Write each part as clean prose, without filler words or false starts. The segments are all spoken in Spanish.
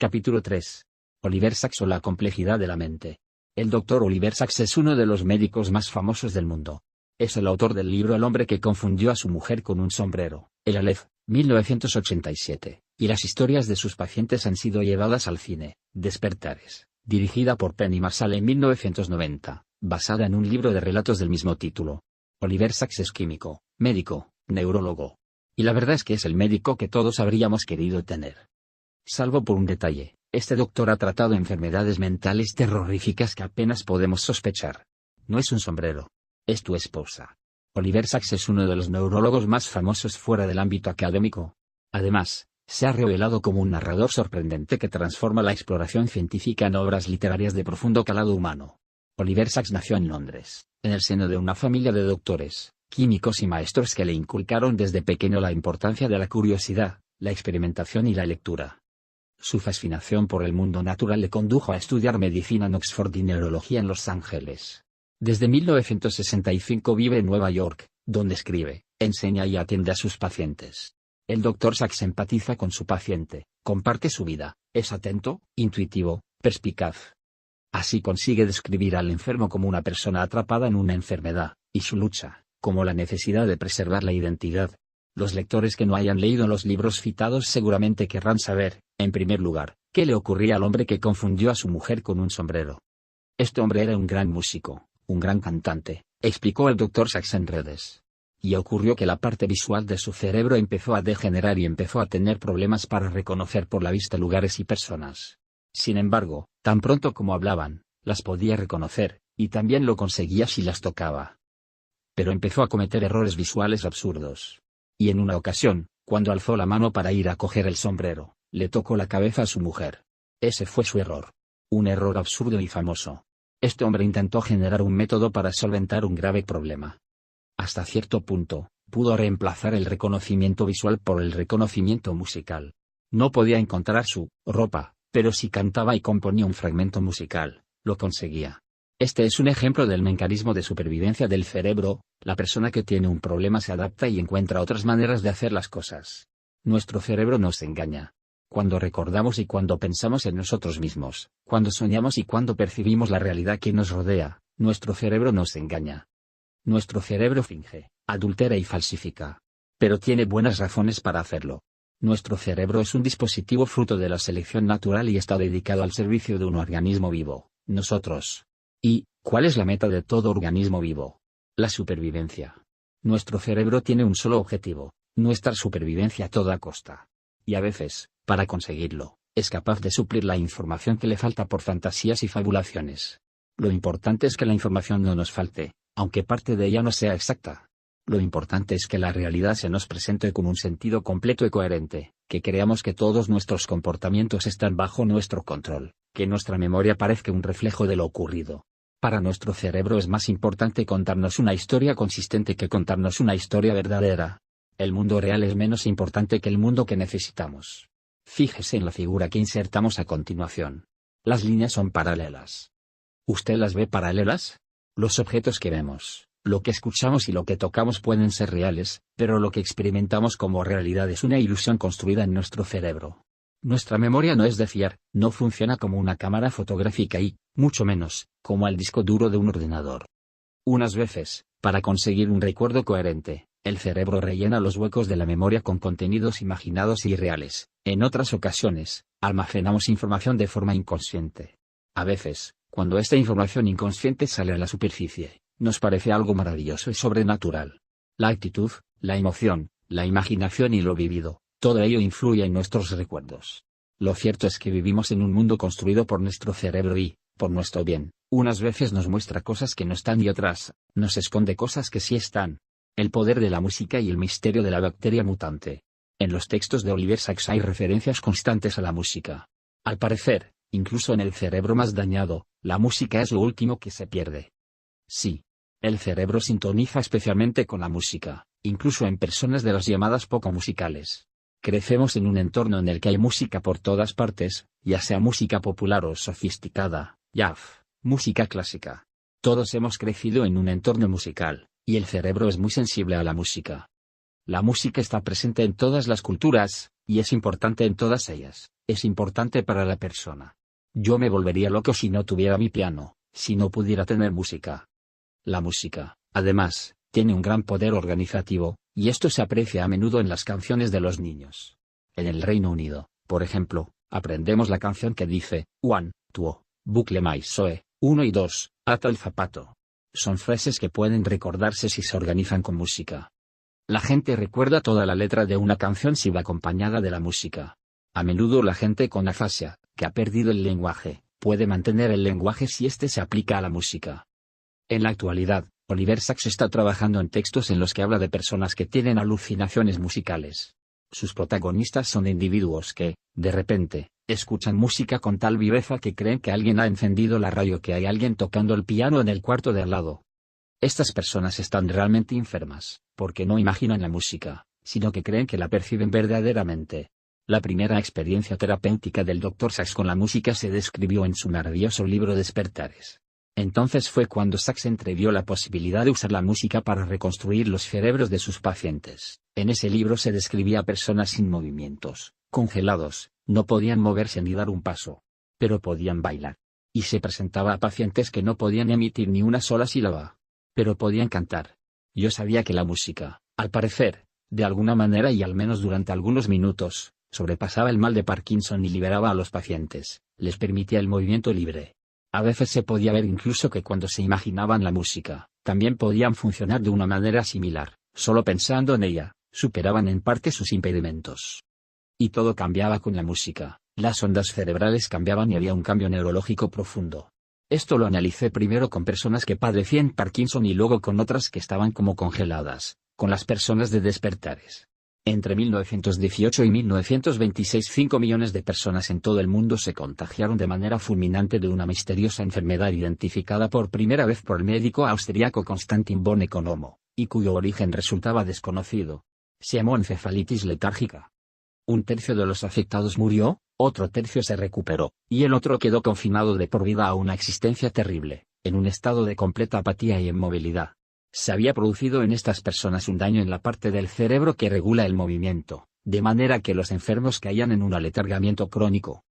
Capítulo 3. Oliver Sacks o la complejidad de la mente. El Dr. Oliver Sacks es uno de los médicos más famosos del mundo. Es el autor del libro El hombre que confundió a su mujer con un sombrero, el Aleph, 1987, y las historias de sus pacientes han sido llevadas al cine. Despertares, dirigida por Penny Marshall en 1990, basada en un libro de relatos del mismo título. Oliver Sacks es químico, médico, neurólogo. Y la verdad es que es el médico que todos habríamos querido tener. Salvo por un detalle, este doctor ha tratado enfermedades mentales terroríficas que apenas podemos sospechar. No es un sombrero. Es tu esposa. Oliver Sacks es uno de los neurólogos más famosos fuera del ámbito académico. Además, se ha revelado como un narrador sorprendente que transforma la exploración científica en obras literarias de profundo calado humano. Oliver Sacks nació en Londres, en el seno de una familia de doctores, químicos y maestros que le inculcaron desde pequeño la importancia de la curiosidad, la experimentación y la lectura. Su fascinación por el mundo natural le condujo a estudiar medicina en Oxford y neurología en Los Ángeles. Desde 1965 vive en Nueva York, donde escribe, enseña y atiende a sus pacientes. El Dr. Sacks empatiza con su paciente, comparte su vida, es atento, intuitivo, perspicaz. Así consigue describir al enfermo como una persona atrapada en una enfermedad, y su lucha, como la necesidad de preservar la identidad. Los lectores que no hayan leído los libros citados seguramente querrán saber, en primer lugar, qué le ocurría al hombre que confundió a su mujer con un sombrero. Este hombre era un gran músico, un gran cantante, explicó el Dr. Sacks en redes. Y ocurrió que la parte visual de su cerebro empezó a degenerar y empezó a tener problemas para reconocer por la vista lugares y personas. Sin embargo, tan pronto como hablaban, las podía reconocer, y también lo conseguía si las tocaba. Pero empezó a cometer errores visuales absurdos. Y en una ocasión, cuando alzó la mano para ir a coger el sombrero, le tocó la cabeza a su mujer. Ese fue su error. Un error absurdo y famoso. Este hombre intentó generar un método para solventar un grave problema. Hasta cierto punto, pudo reemplazar el reconocimiento visual por el reconocimiento musical. No podía encontrar su ropa, pero si cantaba y componía un fragmento musical, lo conseguía. Este es un ejemplo del mecanismo de supervivencia del cerebro. La persona que tiene un problema se adapta y encuentra otras maneras de hacer las cosas. Nuestro cerebro nos engaña. Cuando recordamos y cuando pensamos en nosotros mismos, cuando soñamos y cuando percibimos la realidad que nos rodea, nuestro cerebro nos engaña. Nuestro cerebro finge, adultera y falsifica. Pero tiene buenas razones para hacerlo. Nuestro cerebro es un dispositivo fruto de la selección natural y está dedicado al servicio de un organismo vivo, nosotros. ¿Y cuál es la meta de todo organismo vivo? La supervivencia. Nuestro cerebro tiene un solo objetivo, nuestra supervivencia a toda costa. Y a veces, para conseguirlo, es capaz de suplir la información que le falta por fantasías y fabulaciones. Lo importante es que la información no nos falte, aunque parte de ella no sea exacta. Lo importante es que la realidad se nos presente con un sentido completo y coherente, que creamos que todos nuestros comportamientos están bajo nuestro control, que nuestra memoria parezca un reflejo de lo ocurrido. Para nuestro cerebro es más importante contarnos una historia consistente que contarnos una historia verdadera. El mundo real es menos importante que el mundo que necesitamos. Fíjese en la figura que insertamos a continuación. Las líneas son paralelas. ¿Usted las ve paralelas? Los objetos que vemos, lo que escuchamos y lo que tocamos pueden ser reales, pero lo que experimentamos como realidad es una ilusión construida en nuestro cerebro. Nuestra memoria no es de fiar, no funciona como una cámara fotográfica y, mucho menos, como el disco duro de un ordenador. Unas veces, para conseguir un recuerdo coherente, el cerebro rellena los huecos de la memoria con contenidos imaginados y irreales. En otras ocasiones, almacenamos información de forma inconsciente. A veces, cuando esta información inconsciente sale a la superficie, nos parece algo maravilloso y sobrenatural. La actitud, la emoción, la imaginación y lo vivido, todo ello influye en nuestros recuerdos. Lo cierto es que vivimos en un mundo construido por nuestro cerebro y, por nuestro bien, unas veces nos muestra cosas que no están y otras, nos esconde cosas que sí están. El poder de la música y el misterio de la bacteria mutante. En los textos de Oliver Sacks hay referencias constantes a la música. Al parecer, incluso en el cerebro más dañado, la música es lo último que se pierde. Sí. El cerebro sintoniza especialmente con la música, incluso en personas de las llamadas poco musicales. Crecemos en un entorno en el que hay música por todas partes, ya sea música popular o sofisticada, jazz, música clásica. Todos hemos crecido en un entorno musical, y el cerebro es muy sensible a la música. La música está presente en todas las culturas, Y es importante en todas ellas, es importante para la persona. Yo me volvería loco si no tuviera mi piano, si no pudiera tener música. La música, además, tiene un gran poder organizativo, y esto se aprecia a menudo en las canciones de los niños. En el Reino Unido, por ejemplo, aprendemos la canción que dice, one, two, bucle mais soe, 1 y 2, ata el zapato. Son frases que pueden recordarse si se organizan con música. La gente recuerda toda la letra de una canción si va acompañada de la música. A menudo la gente con afasia, que ha perdido el lenguaje, puede mantener el lenguaje si éste se aplica a la música. En la actualidad, Oliver Sacks está trabajando en textos en los que habla de personas que tienen alucinaciones musicales. Sus protagonistas son individuos que, de repente, escuchan música con tal viveza que creen que alguien ha encendido la radio, que hay alguien tocando el piano en el cuarto de al lado. Estas personas están realmente enfermas, porque no imaginan la música, sino que creen que la perciben verdaderamente. La primera experiencia terapéutica del Dr. Sacks con la música se describió en su maravilloso libro Despertares. Entonces fue cuando Sacks entrevió la posibilidad de usar la música para reconstruir los cerebros de sus pacientes. En ese libro se describía a personas sin movimientos, congelados, no podían moverse ni dar un paso. Pero podían bailar. Y se presentaba a pacientes que no podían emitir ni una sola sílaba. Pero podían cantar. Yo sabía que la música, al parecer, de alguna manera y al menos durante algunos minutos, sobrepasaba el mal de Parkinson y liberaba a los pacientes, les permitía el movimiento libre. A veces se podía ver incluso que cuando se imaginaban la música, también podían funcionar de una manera similar, solo pensando en ella, superaban en parte sus impedimentos. Y todo cambiaba con la música, las ondas cerebrales cambiaban y había un cambio neurológico profundo. Esto lo analicé primero con personas que padecían Parkinson y luego con otras que estaban como congeladas, con las personas de Despertares. Entre 1918 y 1926 5 millones de personas en todo el mundo se contagiaron de manera fulminante de una misteriosa enfermedad identificada por primera vez por el médico austriaco Konstantin von Economo, y cuyo origen resultaba desconocido. Se llamó encefalitis letárgica. Un tercio de los afectados murió, otro tercio se recuperó, y el otro quedó confinado de por vida a una existencia terrible, en un estado de completa apatía y inmovilidad. Se había producido en estas personas un daño en la parte del cerebro que regula el movimiento, de manera que los enfermos caían en un aletargamiento crónico.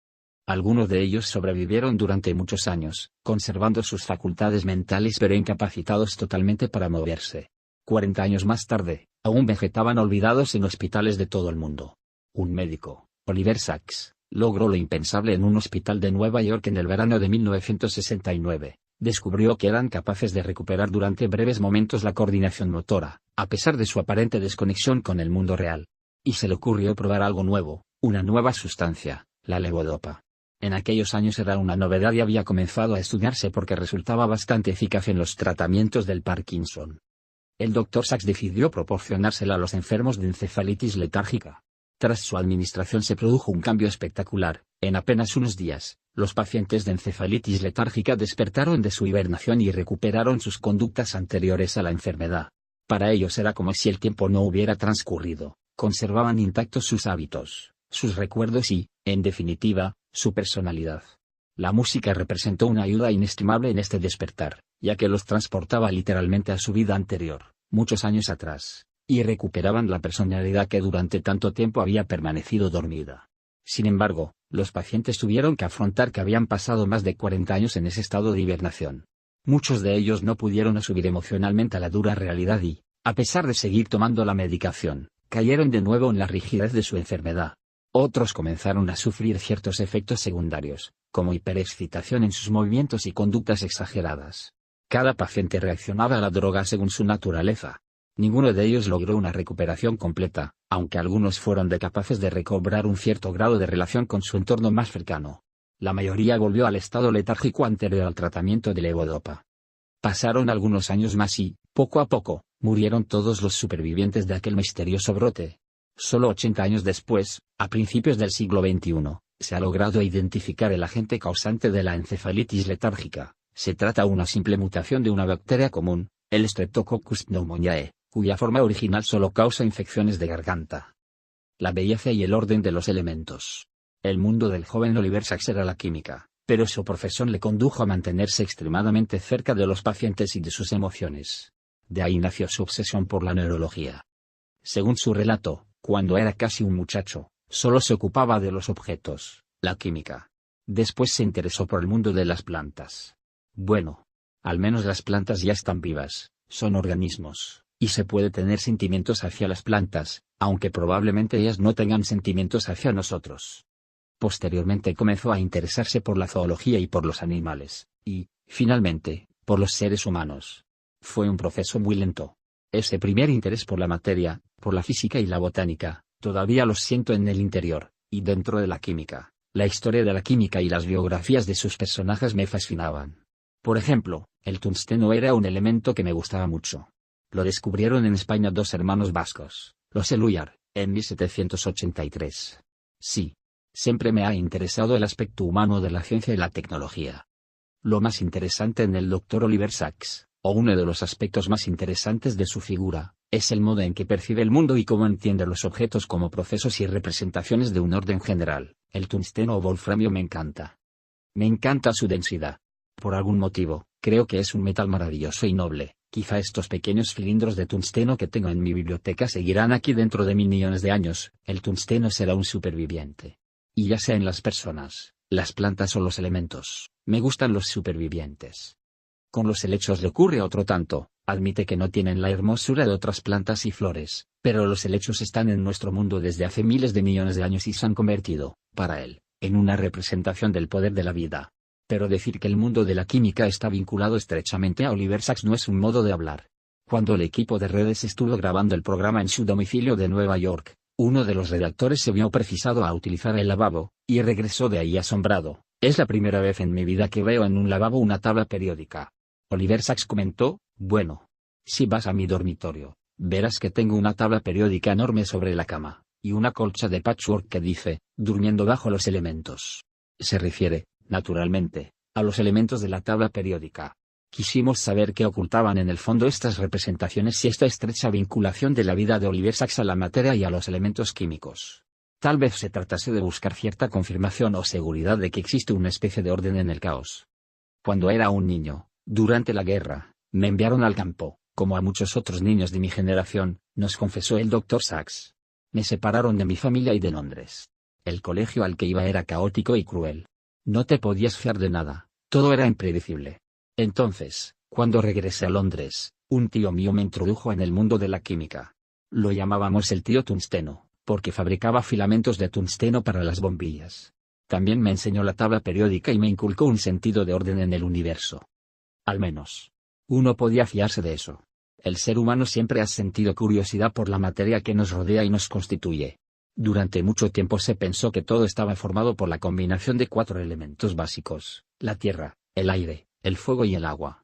Algunos de ellos sobrevivieron durante muchos años, conservando sus facultades mentales pero incapacitados totalmente para moverse. 40 años más tarde, aún vegetaban olvidados en hospitales de todo el mundo. Un médico, Oliver Sacks, logró lo impensable en un hospital de Nueva York en el verano de 1969. Descubrió que eran capaces de recuperar durante breves momentos la coordinación motora, a pesar de su aparente desconexión con el mundo real. Y se le ocurrió probar algo nuevo, una nueva sustancia, la levodopa. En aquellos años era una novedad y había comenzado a estudiarse porque resultaba bastante eficaz en los tratamientos del Parkinson. El Dr. Sacks decidió proporcionársela a los enfermos de encefalitis letárgica. Tras su administración se produjo un cambio espectacular. En apenas unos días, los pacientes de encefalitis letárgica despertaron de su hibernación y recuperaron sus conductas anteriores a la enfermedad. Para ellos era como si el tiempo no hubiera transcurrido, conservaban intactos sus hábitos, sus recuerdos y, en definitiva, su personalidad. La música representó una ayuda inestimable en este despertar, ya que los transportaba literalmente a su vida anterior, muchos años atrás, y recuperaban la personalidad que durante tanto tiempo había permanecido dormida. Sin embargo, los pacientes tuvieron que afrontar que habían pasado más de 40 años en ese estado de hibernación. Muchos de ellos no pudieron subir emocionalmente a la dura realidad y, a pesar de seguir tomando la medicación, cayeron de nuevo en la rigidez de su enfermedad. Otros comenzaron a sufrir ciertos efectos secundarios, como hiperexcitación en sus movimientos y conductas exageradas. Cada paciente reaccionaba a la droga según su naturaleza. Ninguno de ellos logró una recuperación completa, aunque algunos fueron capaces de recobrar un cierto grado de relación con su entorno más cercano. La mayoría volvió al estado letárgico anterior al tratamiento de levodopa. Pasaron algunos años más y, poco a poco, murieron todos los supervivientes de aquel misterioso brote. Solo 80 años después, a principios del siglo XXI, se ha logrado identificar el agente causante de la encefalitis letárgica. Se trata de una simple mutación de una bacteria común, el Streptococcus pneumoniae, cuya forma original solo causa infecciones de garganta. La belleza y el orden de los elementos. El mundo del joven Oliver Sacks era la química, pero su profesión le condujo a mantenerse extremadamente cerca de los pacientes y de sus emociones. De ahí nació su obsesión por la neurología. Según su relato, cuando era casi un muchacho, Solo se ocupaba de los objetos, la química. Después se interesó por el mundo de las plantas. Bueno, al menos las plantas ya están vivas, son organismos, y se puede tener sentimientos hacia las plantas, aunque probablemente ellas no tengan sentimientos hacia nosotros. Posteriormente comenzó a interesarse por la zoología y por los animales, y, finalmente, por los seres humanos. Fue un proceso muy lento. Ese primer interés por la materia, por la física y la botánica, todavía los siento en el interior, y dentro de la química. La historia de la química y las biografías de sus personajes me fascinaban. Por ejemplo, el tungsteno era un elemento que me gustaba mucho. Lo descubrieron en España dos hermanos vascos, los Eluyar, en 1783. Sí. Siempre me ha interesado el aspecto humano de la ciencia y la tecnología. Lo más interesante en el Dr. Oliver Sacks, o uno de los aspectos más interesantes de su figura, es el modo en que percibe el mundo y cómo entiende los objetos como procesos y representaciones de un orden general. El tungsteno o wolframio me encanta. Me encanta su densidad. Por algún motivo, creo que es un metal maravilloso y noble. Quizá estos pequeños cilindros de tungsteno que tengo en mi biblioteca seguirán aquí dentro de 1000 millones de años. El tungsteno será un superviviente. Y ya sea en las personas, las plantas o los elementos, me gustan los supervivientes. Con los helechos le ocurre otro tanto, admite que no tienen la hermosura de otras plantas y flores, pero los helechos están en nuestro mundo desde hace miles de millones de años y se han convertido, para él, en una representación del poder de la vida. Pero decir que el mundo de la química está vinculado estrechamente a Oliver Sacks no es un modo de hablar. Cuando el equipo de redes estuvo grabando el programa en su domicilio de Nueva York, uno de los redactores se vio precisado a utilizar el lavabo, y regresó de ahí asombrado. Es la primera vez en mi vida que veo en un lavabo una tabla periódica. Oliver Sacks comentó, bueno. Si vas a mi dormitorio, verás que tengo una tabla periódica enorme sobre la cama, y una colcha de patchwork que dice, durmiendo bajo los elementos. Se refiere, naturalmente, a los elementos de la tabla periódica. Quisimos saber qué ocultaban en el fondo estas representaciones y esta estrecha vinculación de la vida de Oliver Sacks a la materia y a los elementos químicos. Tal vez se tratase de buscar cierta confirmación o seguridad de que existe una especie de orden en el caos. Cuando era un niño, durante la guerra, me enviaron al campo, como a muchos otros niños de mi generación, nos confesó el Dr. Sacks. Me separaron de mi familia y de Londres. El colegio al que iba era caótico y cruel. No te podías fiar de nada, todo era impredecible. Entonces, cuando regresé a Londres, un tío mío me introdujo en el mundo de la química. Lo llamábamos el tío tungsteno, porque fabricaba filamentos de tungsteno para las bombillas. También me enseñó la tabla periódica y me inculcó un sentido de orden en el universo. Al menos, uno podía fiarse de eso. El ser humano siempre ha sentido curiosidad por la materia que nos rodea y nos constituye. Durante mucho tiempo se pensó que todo estaba formado por la combinación de 4 elementos básicos, la tierra, el aire, el fuego y el agua.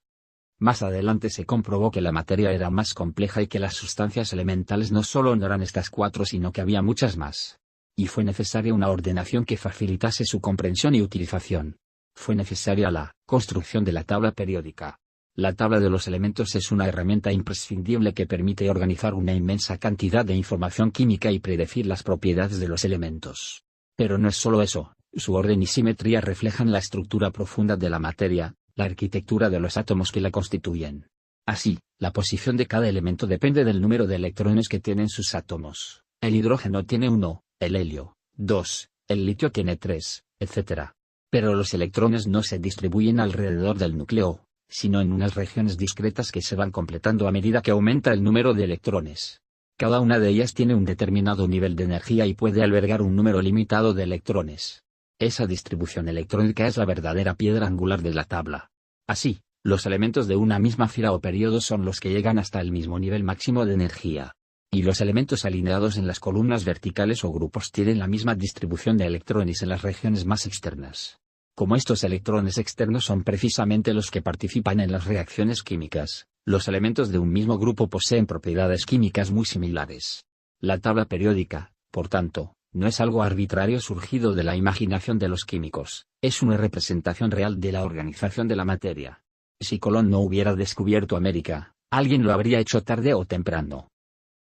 Más adelante se comprobó que la materia era más compleja y que las sustancias elementales no solo no eran estas 4 sino que había muchas más. Y fue necesaria una ordenación que facilitase su comprensión y utilización. Fue necesaria la construcción de la tabla periódica. La tabla de los elementos es una herramienta imprescindible que permite organizar una inmensa cantidad de información química y predecir las propiedades de los elementos. Pero no es solo eso, su orden y simetría reflejan la estructura profunda de la materia, la arquitectura de los átomos que la constituyen. Así, la posición de cada elemento depende del número de electrones que tienen sus átomos. El hidrógeno tiene 1, el helio, 2, el litio tiene 3, etc. Pero los electrones no se distribuyen alrededor del núcleo, sino en unas regiones discretas que se van completando a medida que aumenta el número de electrones. Cada una de ellas tiene un determinado nivel de energía y puede albergar un número limitado de electrones. Esa distribución electrónica es la verdadera piedra angular de la tabla. Así, los elementos de una misma fila o periodo son los que llegan hasta el mismo nivel máximo de energía. Y los elementos alineados en las columnas verticales o grupos tienen la misma distribución de electrones en las regiones más externas. Como estos electrones externos son precisamente los que participan en las reacciones químicas, los elementos de un mismo grupo poseen propiedades químicas muy similares. La tabla periódica, por tanto, no es algo arbitrario surgido de la imaginación de los químicos, es una representación real de la organización de la materia. Si Colón no hubiera descubierto América, alguien lo habría hecho tarde o temprano.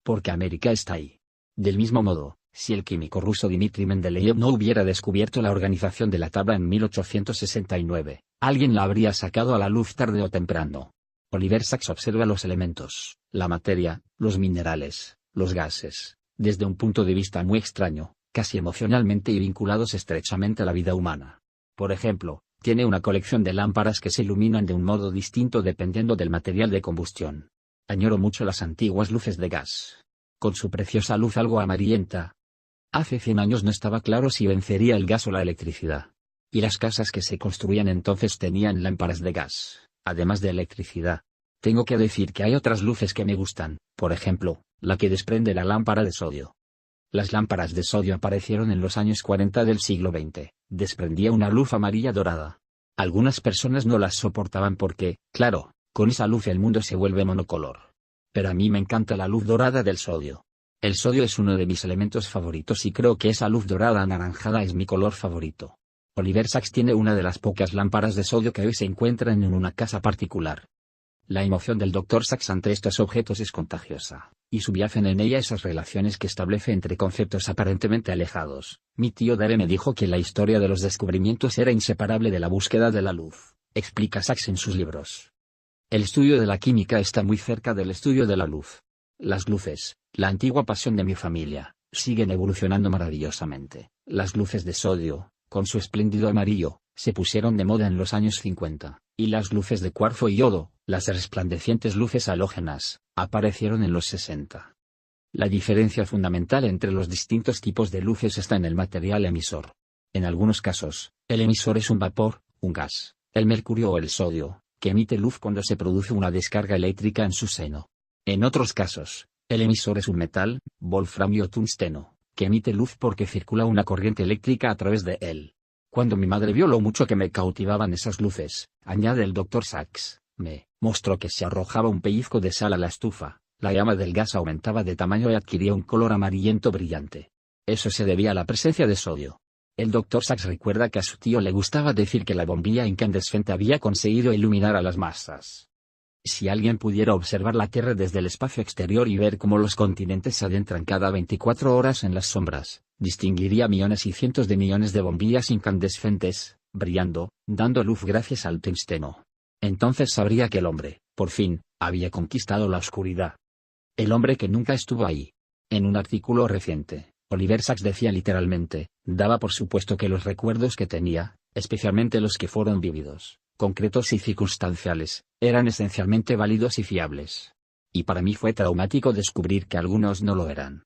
Porque América está ahí. Del mismo modo, si el químico ruso Dmitri Mendeleev no hubiera descubierto la organización de la tabla en 1869, alguien la habría sacado a la luz tarde o temprano. Oliver Sacks observa los elementos, la materia, los minerales, los gases, desde un punto de vista muy extraño, casi emocionalmente y vinculados estrechamente a la vida humana. Por ejemplo, tiene una colección de lámparas que se iluminan de un modo distinto dependiendo del material de combustión. Añoro mucho las antiguas luces de gas. Con su preciosa luz algo amarillenta. Hace 100 años no estaba claro si vencería el gas o la electricidad. Y las casas que se construían entonces tenían lámparas de gas, además de electricidad. Tengo que decir que hay otras luces que me gustan, por ejemplo, la que desprende la lámpara de sodio. Las lámparas de sodio aparecieron en los años 40 del siglo XX, desprendía una luz amarilla dorada. Algunas personas no las soportaban porque, claro, con esa luz el mundo se vuelve monocolor. Pero a mí me encanta la luz dorada del sodio. El sodio es uno de mis elementos favoritos y creo que esa luz dorada anaranjada es mi color favorito. Oliver Sacks tiene una de las pocas lámparas de sodio que hoy se encuentran en una casa particular. La emoción del Dr. Sacks ante estos objetos es contagiosa, y subyacen en ella esas relaciones que establece entre conceptos aparentemente alejados. Mi tío Dave me dijo que la historia de los descubrimientos era inseparable de la búsqueda de la luz, explica Sacks en sus libros. El estudio de la química está muy cerca del estudio de la luz. Las luces, la antigua pasión de mi familia, siguen evolucionando maravillosamente. Las luces de sodio, con su espléndido amarillo, se pusieron de moda en los años 50, y las luces de cuarzo y yodo, las resplandecientes luces halógenas, aparecieron en los 60. La diferencia fundamental entre los distintos tipos de luces está en el material emisor. En algunos casos, el emisor es un vapor, un gas, el mercurio o el sodio, que emite luz cuando se produce una descarga eléctrica en su seno. En otros casos, el emisor es un metal, wolframio o tungsteno, que emite luz porque circula una corriente eléctrica a través de él. Cuando mi madre vio lo mucho que me cautivaban esas luces, añade el Dr. Sacks, me mostró que si arrojaba un pellizco de sal a la estufa, la llama del gas aumentaba de tamaño y adquiría un color amarillento brillante. Eso se debía a la presencia de sodio. El Dr. Sacks recuerda que a su tío le gustaba decir que la bombilla incandescente había conseguido iluminar a las masas. Si alguien pudiera observar la Tierra desde el espacio exterior y ver cómo los continentes se adentran cada 24 horas en las sombras, distinguiría millones y cientos de millones de bombillas incandescentes, brillando, dando luz gracias al tungsteno. Entonces sabría que el hombre, por fin, había conquistado la oscuridad. El hombre que nunca estuvo ahí. En un artículo reciente, Oliver Sacks decía literalmente, daba por supuesto que los recuerdos que tenía, especialmente los que fueron vívidos, concretos y circunstanciales, eran esencialmente válidos y fiables. Y para mí fue traumático descubrir que algunos no lo eran.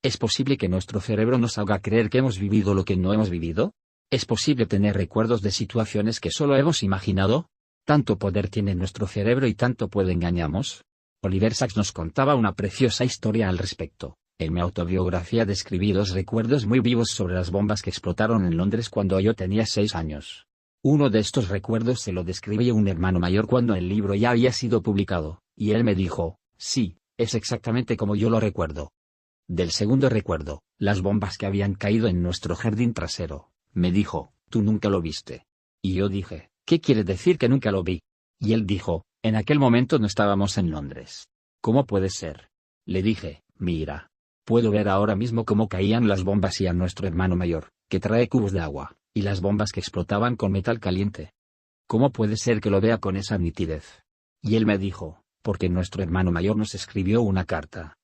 ¿Es posible que nuestro cerebro nos haga creer que hemos vivido lo que no hemos vivido? ¿Es posible tener recuerdos de situaciones que solo hemos imaginado? ¿Tanto poder tiene nuestro cerebro y tanto puede engañamos? Oliver Sacks nos contaba una preciosa historia al respecto. En mi autobiografía describí 2 recuerdos muy vivos sobre las bombas que explotaron en Londres cuando yo tenía 6 años. Uno de estos recuerdos se lo describí a un hermano mayor cuando el libro ya había sido publicado, y él me dijo, sí, es exactamente como yo lo recuerdo. Del segundo recuerdo, las bombas que habían caído en nuestro jardín trasero, me dijo, tú nunca lo viste. Y yo dije, ¿qué quiere decir que nunca lo vi? Y él dijo, en aquel momento no estábamos en Londres. ¿Cómo puede ser? Le dije, mira. Puedo ver ahora mismo cómo caían las bombas y a nuestro hermano mayor, que trae cubos de agua, y las bombas que explotaban con metal caliente. ¿Cómo puede ser que lo vea con esa nitidez? Y él me dijo, porque nuestro hermano mayor nos escribió una carta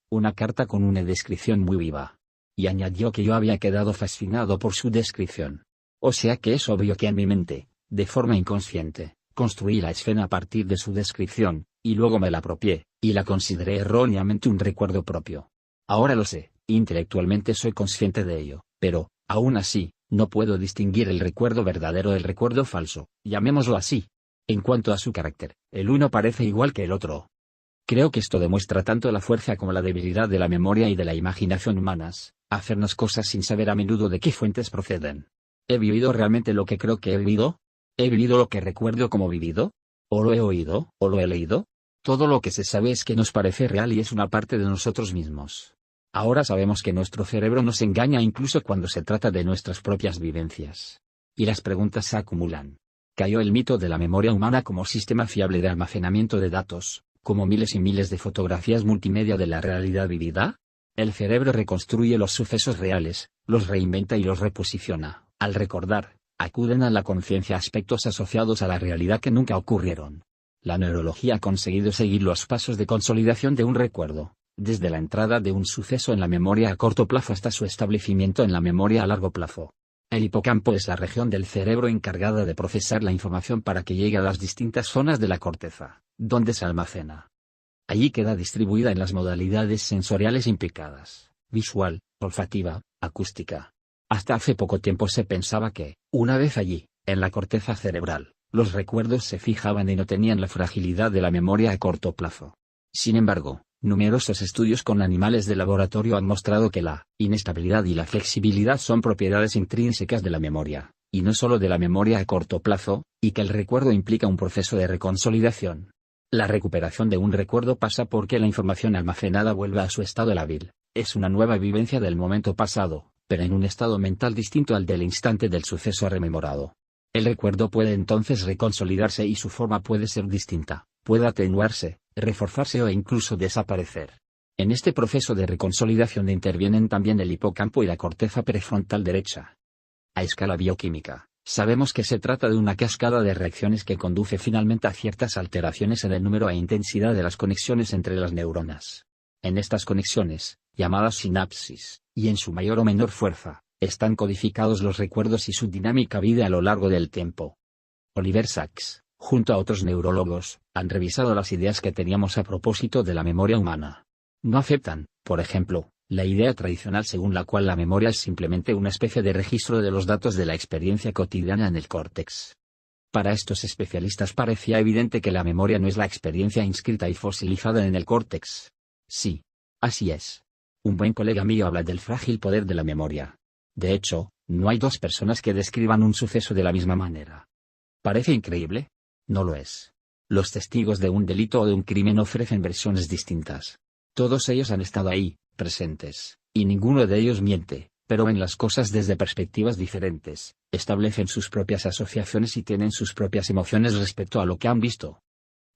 con una descripción muy viva. Y añadió que yo había quedado fascinado por su descripción. O sea que es obvio que en mi mente, de forma inconsciente, construí la escena a partir de su descripción, y luego me la apropié, y la consideré erróneamente un recuerdo propio. Ahora lo sé, intelectualmente soy consciente de ello, pero, aún así, no puedo distinguir el recuerdo verdadero del recuerdo falso, llamémoslo así. En cuanto a su carácter, el uno parece igual que el otro. Creo que esto demuestra tanto la fuerza como la debilidad de la memoria y de la imaginación humanas, hacernos cosas sin saber a menudo de qué fuentes proceden. ¿He vivido realmente lo que creo que he vivido? ¿He vivido lo que recuerdo como vivido? ¿O lo he oído, o lo he leído? Todo lo que se sabe es que nos parece real y es una parte de nosotros mismos. Ahora sabemos que nuestro cerebro nos engaña incluso cuando se trata de nuestras propias vivencias. Y las preguntas se acumulan. ¿Cayó el mito de la memoria humana como sistema fiable de almacenamiento de datos, como miles y miles de fotografías multimedia de la realidad vivida? El cerebro reconstruye los sucesos reales, los reinventa y los reposiciona. Al recordar, acuden a la conciencia aspectos asociados a la realidad que nunca ocurrieron. La neurología ha conseguido seguir los pasos de consolidación de un recuerdo, desde la entrada de un suceso en la memoria a corto plazo hasta su establecimiento en la memoria a largo plazo. El hipocampo es la región del cerebro encargada de procesar la información para que llegue a las distintas zonas de la corteza, donde se almacena. Allí queda distribuida en las modalidades sensoriales implicadas: visual, olfativa, acústica. Hasta hace poco tiempo se pensaba que, una vez allí, en la corteza cerebral, los recuerdos se fijaban y no tenían la fragilidad de la memoria a corto plazo. Sin embargo, numerosos estudios con animales de laboratorio han mostrado que la inestabilidad y la flexibilidad son propiedades intrínsecas de la memoria, y no solo de la memoria a corto plazo, y que el recuerdo implica un proceso de reconsolidación. La recuperación de un recuerdo pasa porque la información almacenada vuelve a su estado lábil. Es una nueva vivencia del momento pasado, pero en un estado mental distinto al del instante del suceso rememorado. El recuerdo puede entonces reconsolidarse y su forma puede ser distinta, puede atenuarse, reforzarse o incluso desaparecer. En este proceso de reconsolidación intervienen también el hipocampo y la corteza prefrontal derecha. A escala bioquímica, sabemos que se trata de una cascada de reacciones que conduce finalmente a ciertas alteraciones en el número e intensidad de las conexiones entre las neuronas. En estas conexiones, llamadas sinapsis, y en su mayor o menor fuerza, están codificados los recuerdos y su dinámica vida a lo largo del tiempo. Oliver Sacks, junto a otros neurólogos, han revisado las ideas que teníamos a propósito de la memoria humana. No aceptan, por ejemplo, la idea tradicional según la cual la memoria es simplemente una especie de registro de los datos de la experiencia cotidiana en el córtex. Para estos especialistas parecía evidente que la memoria no es la experiencia inscrita y fosilizada en el córtex. Sí. Así es. Un buen colega mío habla del frágil poder de la memoria. De hecho, no hay dos personas que describan un suceso de la misma manera. ¿Parece increíble? No lo es. Los testigos de un delito o de un crimen ofrecen versiones distintas. Todos ellos han estado ahí, presentes, y ninguno de ellos miente, pero ven las cosas desde perspectivas diferentes, establecen sus propias asociaciones y tienen sus propias emociones respecto a lo que han visto.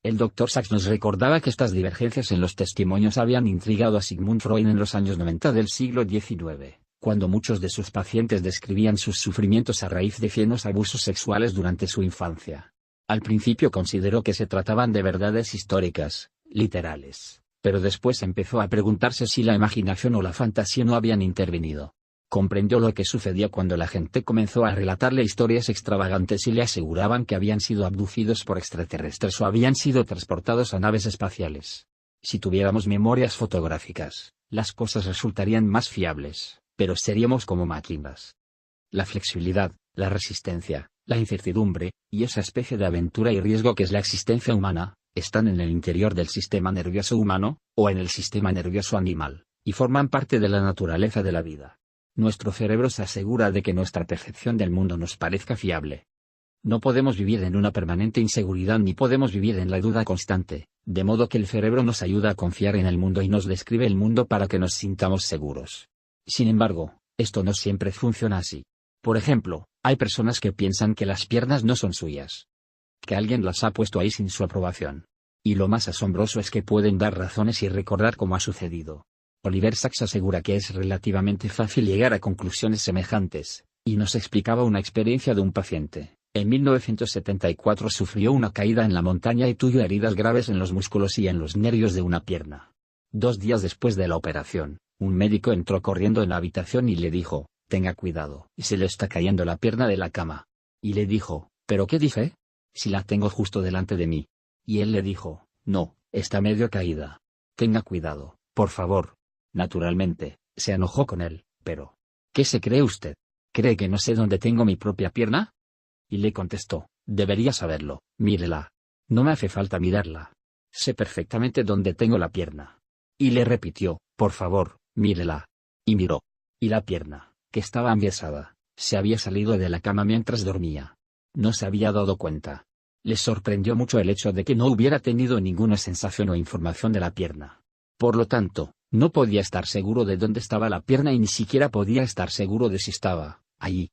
El Dr. Sacks nos recordaba que estas divergencias en los testimonios habían intrigado a Sigmund Freud en los años 90 del siglo XIX, cuando muchos de sus pacientes describían sus sufrimientos a raíz de fienos abusos sexuales durante su infancia. Al principio consideró que se trataban de verdades históricas, literales, pero después empezó a preguntarse si la imaginación o la fantasía no habían intervenido. Comprendió lo que sucedía cuando la gente comenzó a relatarle historias extravagantes y le aseguraban que habían sido abducidos por extraterrestres o habían sido transportados a naves espaciales. Si tuviéramos memorias fotográficas, las cosas resultarían más fiables, pero seríamos como máquinas. La flexibilidad, la resistencia, la incertidumbre, y esa especie de aventura y riesgo que es la existencia humana, están en el interior del sistema nervioso humano, o en el sistema nervioso animal, y forman parte de la naturaleza de la vida. Nuestro cerebro se asegura de que nuestra percepción del mundo nos parezca fiable. No podemos vivir en una permanente inseguridad ni podemos vivir en la duda constante, de modo que el cerebro nos ayuda a confiar en el mundo y nos describe el mundo para que nos sintamos seguros. Sin embargo, esto no siempre funciona así. Por ejemplo, hay personas que piensan que las piernas no son suyas, que alguien las ha puesto ahí sin su aprobación. Y lo más asombroso es que pueden dar razones y recordar cómo ha sucedido. Oliver Sacks asegura que es relativamente fácil llegar a conclusiones semejantes, y nos explicaba una experiencia de un paciente. En 1974 sufrió una caída en la montaña y tuvo heridas graves en los músculos y en los nervios de una pierna. 2 días después de la operación, un médico entró corriendo en la habitación y le dijo: «Tenga cuidado, se le está cayendo la pierna de la cama». Y le dijo: «¿Pero qué dice? Si la tengo justo delante de mí». Y él le dijo: «No, está medio caída. Tenga cuidado, por favor». Naturalmente, se enojó con él, pero ¿qué se cree usted? ¿Cree que no sé dónde tengo mi propia pierna? Y le contestó: «Debería saberlo, mírela. No me hace falta mirarla. Sé perfectamente dónde tengo la pierna». Y le repitió: «Por favor, mírela». Y miró. Y la pierna, que estaba enyesada, se había salido de la cama mientras dormía. No se había dado cuenta. Le sorprendió mucho el hecho de que no hubiera tenido ninguna sensación o información de la pierna. Por lo tanto, no podía estar seguro de dónde estaba la pierna y ni siquiera podía estar seguro de si estaba allí.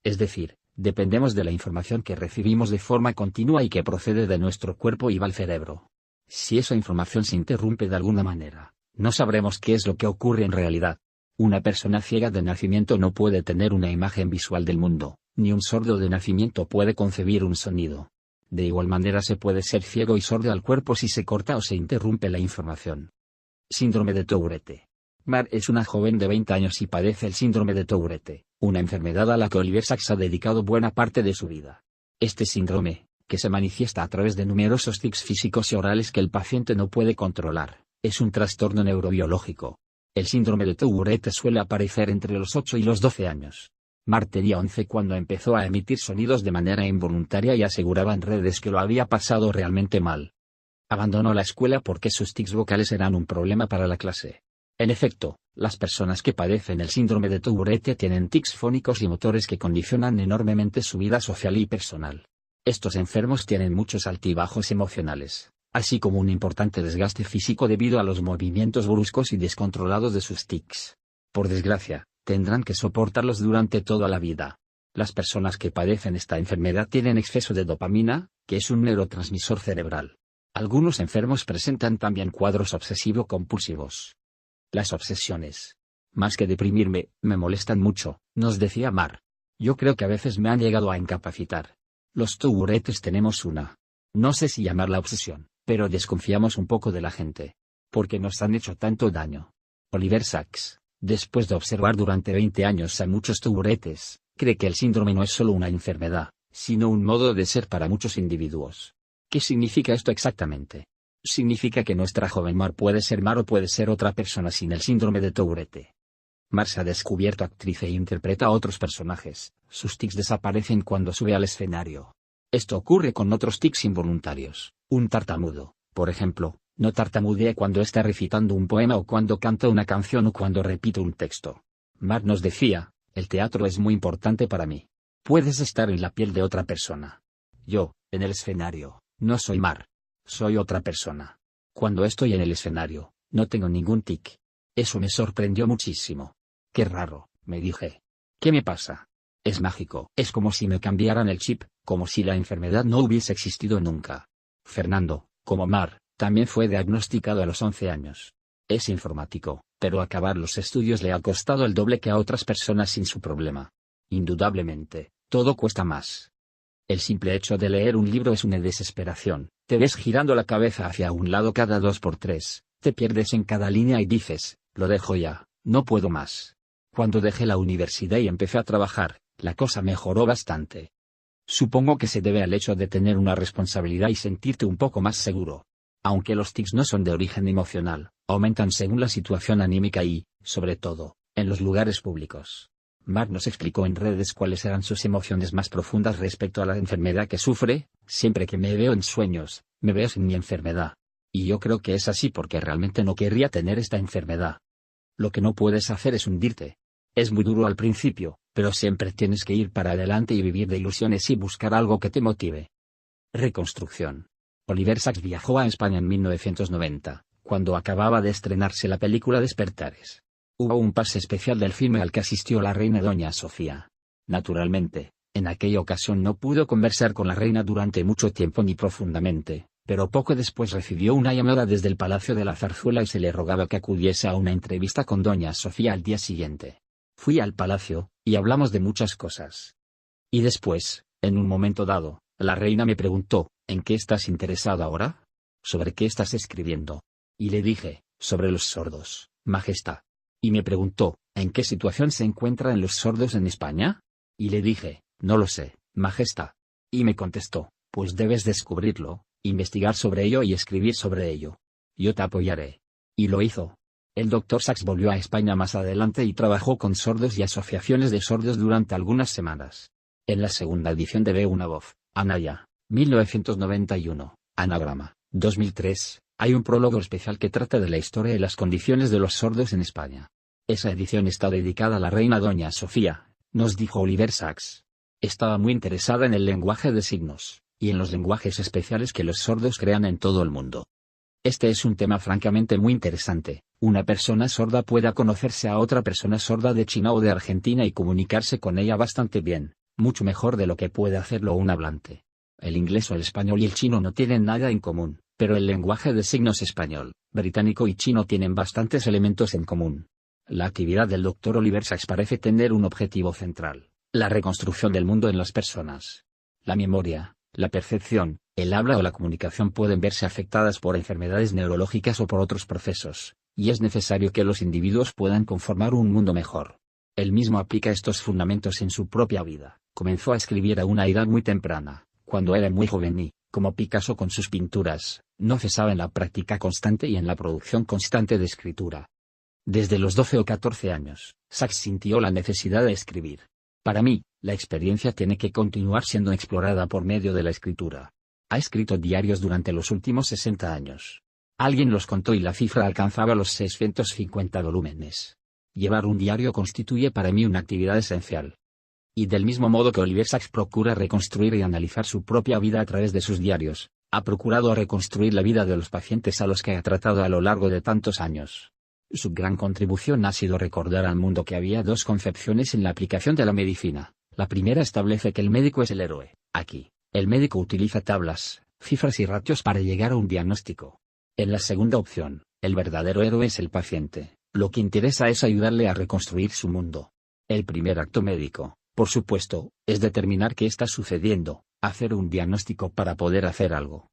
Es decir, dependemos de la información que recibimos de forma continua y que procede de nuestro cuerpo y va al cerebro. Si esa información se interrumpe de alguna manera, no sabremos qué es lo que ocurre en realidad. Una persona ciega de nacimiento no puede tener una imagen visual del mundo, ni un sordo de nacimiento puede concebir un sonido. De igual manera se puede ser ciego y sordo al cuerpo si se corta o se interrumpe la información. Síndrome de Tourette. Mar es una joven de 20 años y padece el síndrome de Tourette, una enfermedad a la que Oliver Sacks ha dedicado buena parte de su vida. Este síndrome, que se manifiesta a través de numerosos tics físicos y orales que el paciente no puede controlar, es un trastorno neurobiológico. El síndrome de Tourette suele aparecer entre los 8 y los 12 años. Mar tenía 11 cuando empezó a emitir sonidos de manera involuntaria y aseguraba en redes que lo había pasado realmente mal. Abandonó la escuela porque sus tics vocales eran un problema para la clase. En efecto, las personas que padecen el síndrome de Tourette tienen tics fónicos y motores que condicionan enormemente su vida social y personal. Estos enfermos tienen muchos altibajos emocionales, así como un importante desgaste físico debido a los movimientos bruscos y descontrolados de sus tics. Por desgracia, tendrán que soportarlos durante toda la vida. Las personas que padecen esta enfermedad tienen exceso de dopamina, que es un neurotransmisor cerebral. Algunos enfermos presentan también cuadros obsesivo-compulsivos. Las obsesiones, más que deprimirme, me molestan mucho, nos decía Mar. Yo creo que a veces me han llegado a incapacitar. Los Tourettes tenemos una, no sé si llamarla obsesión, pero desconfiamos un poco de la gente. Porque nos han hecho tanto daño. Oliver Sacks, después de observar durante 20 años a muchos Tourettes, cree que el síndrome no es solo una enfermedad, sino un modo de ser para muchos individuos. ¿Qué significa esto exactamente? Significa que nuestra joven Mar puede ser Mar o puede ser otra persona sin el síndrome de Tourette. Mar se ha descubierto actriz e interpreta a otros personajes, sus tics desaparecen cuando sube al escenario. Esto ocurre con otros tics involuntarios, un tartamudo, por ejemplo, no tartamudea cuando está recitando un poema o cuando canta una canción o cuando repite un texto. Mar nos decía, el teatro es muy importante para mí. Puedes estar en la piel de otra persona. Yo, en el escenario, no soy Mar. Soy otra persona. Cuando estoy en el escenario, no tengo ningún tic. Eso me sorprendió muchísimo. Qué raro, me dije. ¿Qué me pasa? Es mágico. Es como si me cambiaran el chip, como si la enfermedad no hubiese existido nunca. Fernando, como Mar, también fue diagnosticado a los 11 años. Es informático, pero acabar los estudios le ha costado el doble que a otras personas sin su problema. Indudablemente, todo cuesta más. El simple hecho de leer un libro es una desesperación, te ves girando la cabeza hacia un lado cada 2x3, te pierdes en cada línea y dices, lo dejo ya, no puedo más. Cuando dejé la universidad y empecé a trabajar, la cosa mejoró bastante. Supongo que se debe al hecho de tener una responsabilidad y sentirte un poco más seguro. Aunque los tics no son de origen emocional, aumentan según la situación anímica y, sobre todo, en los lugares públicos. Mar nos explicó en redes cuáles eran sus emociones más profundas respecto a la enfermedad que sufre. Siempre que me veo en sueños, me veo sin mi enfermedad. Y yo creo que es así porque realmente no querría tener esta enfermedad. Lo que no puedes hacer es hundirte. Es muy duro al principio, pero siempre tienes que ir para adelante y vivir de ilusiones y buscar algo que te motive. Reconstrucción. Oliver Sacks viajó a España en 1990, cuando acababa de estrenarse la película Despertares. Hubo un pase especial del filme al que asistió la reina doña Sofía. Naturalmente, en aquella ocasión no pudo conversar con la reina durante mucho tiempo ni profundamente, pero poco después recibió una llamada desde el Palacio de la Zarzuela y se le rogaba que acudiese a una entrevista con doña Sofía al día siguiente. Fui al palacio, y hablamos de muchas cosas. Y después, en un momento dado, la reina me preguntó, ¿en qué estás interesado ahora? ¿Sobre qué estás escribiendo? Y le dije, sobre los sordos, Majestad. Y me preguntó, ¿en qué situación se encuentran los sordos en España? Y le dije, no lo sé, Majestad. Y me contestó, pues debes descubrirlo, investigar sobre ello y escribir sobre ello. Yo te apoyaré. Y lo hizo. El Dr. Sacks volvió a España más adelante y trabajó con sordos y asociaciones de sordos durante algunas semanas. En la segunda edición de Ve una voz, Anaya, 1991, Anagrama, 2003. Hay un prólogo especial que trata de la historia y las condiciones de los sordos en España. Esa edición está dedicada a la reina doña Sofía, nos dijo Oliver Sacks. Estaba muy interesada en el lenguaje de signos, y en los lenguajes especiales que los sordos crean en todo el mundo. Este es un tema francamente muy interesante. Una persona sorda puede conocerse a otra persona sorda de China o de Argentina y comunicarse con ella bastante bien, mucho mejor de lo que puede hacerlo un hablante. El inglés o el español y el chino no tienen nada en común, pero el lenguaje de signos español, británico y chino tienen bastantes elementos en común. La actividad del Dr. Oliver Sacks parece tener un objetivo central: la reconstrucción del mundo en las personas. La memoria, la percepción, el habla o la comunicación pueden verse afectadas por enfermedades neurológicas o por otros procesos, y es necesario que los individuos puedan conformar un mundo mejor. Él mismo aplica estos fundamentos en su propia vida. Comenzó a escribir a una edad muy temprana, cuando era muy joven y, como Picasso con sus pinturas, no cesaba en la práctica constante y en la producción constante de escritura. Desde los 12 o 14 años, Sachs sintió la necesidad de escribir. Para mí, la experiencia tiene que continuar siendo explorada por medio de la escritura. Ha escrito diarios durante los últimos 60 años. Alguien los contó y la cifra alcanzaba los 650 volúmenes. Llevar un diario constituye para mí una actividad esencial. Y del mismo modo que Oliver Sacks procura reconstruir y analizar su propia vida a través de sus diarios, ha procurado reconstruir la vida de los pacientes a los que ha tratado a lo largo de tantos años. Su gran contribución ha sido recordar al mundo que había dos concepciones en la aplicación de la medicina. La primera establece que el médico es el héroe. Aquí, el médico utiliza tablas, cifras y ratios para llegar a un diagnóstico. En la segunda opción, el verdadero héroe es el paciente. Lo que interesa es ayudarle a reconstruir su mundo. El primer acto médico, por supuesto, es determinar qué está sucediendo, hacer un diagnóstico para poder hacer algo.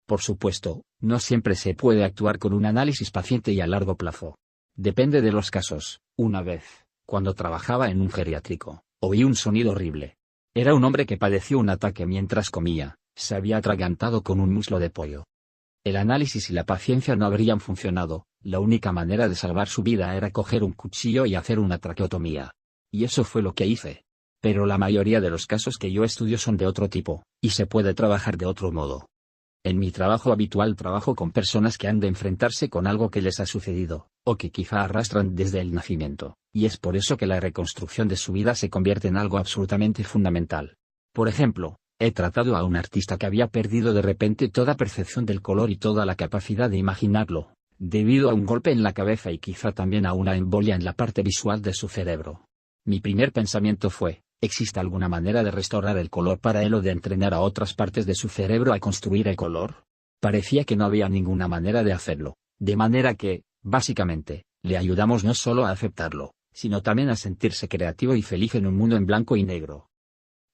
Por supuesto, no siempre se puede actuar con un análisis paciente y a largo plazo. Depende de los casos. Una vez, cuando trabajaba en un geriátrico, oí un sonido horrible. Era un hombre que padeció un ataque mientras comía, se había atragantado con un muslo de pollo. El análisis y la paciencia no habrían funcionado, la única manera de salvar su vida era coger un cuchillo y hacer una traqueotomía. Y eso fue lo que hice. Pero la mayoría de los casos que yo estudio son de otro tipo, y se puede trabajar de otro modo. En mi trabajo habitual trabajo con personas que han de enfrentarse con algo que les ha sucedido, o que quizá arrastran desde el nacimiento, y es por eso que la reconstrucción de su vida se convierte en algo absolutamente fundamental. Por ejemplo, he tratado a un artista que había perdido de repente toda percepción del color y toda la capacidad de imaginarlo, debido a un golpe en la cabeza y quizá también a una embolia en la parte visual de su cerebro. Mi primer pensamiento fue, ¿existe alguna manera de restaurar el color para él o de entrenar a otras partes de su cerebro a construir el color? Parecía que no había ninguna manera de hacerlo, de manera que, básicamente, le ayudamos no solo a aceptarlo, sino también a sentirse creativo y feliz en un mundo en blanco y negro.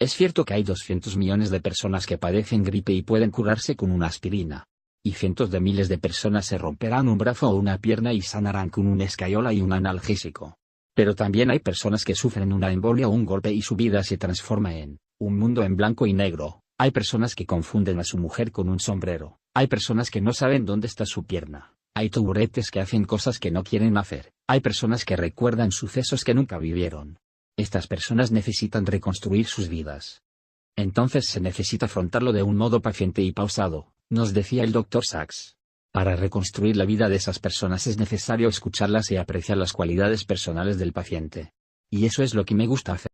Es cierto que hay 200 millones de personas que padecen gripe y pueden curarse con una aspirina. Y cientos de miles de personas se romperán un brazo o una pierna y sanarán con una escayola y un analgésico. Pero también hay personas que sufren una embolia o un golpe y su vida se transforma en un mundo en blanco y negro. Hay personas que confunden a su mujer con un sombrero. Hay personas que no saben dónde está su pierna. Hay taburetes que hacen cosas que no quieren hacer. Hay personas que recuerdan sucesos que nunca vivieron. Estas personas necesitan reconstruir sus vidas. Entonces se necesita afrontarlo de un modo paciente y pausado, nos decía el Dr. Sachs. Para reconstruir la vida de esas personas es necesario escucharlas y apreciar las cualidades personales del paciente. Y eso es lo que me gusta hacer.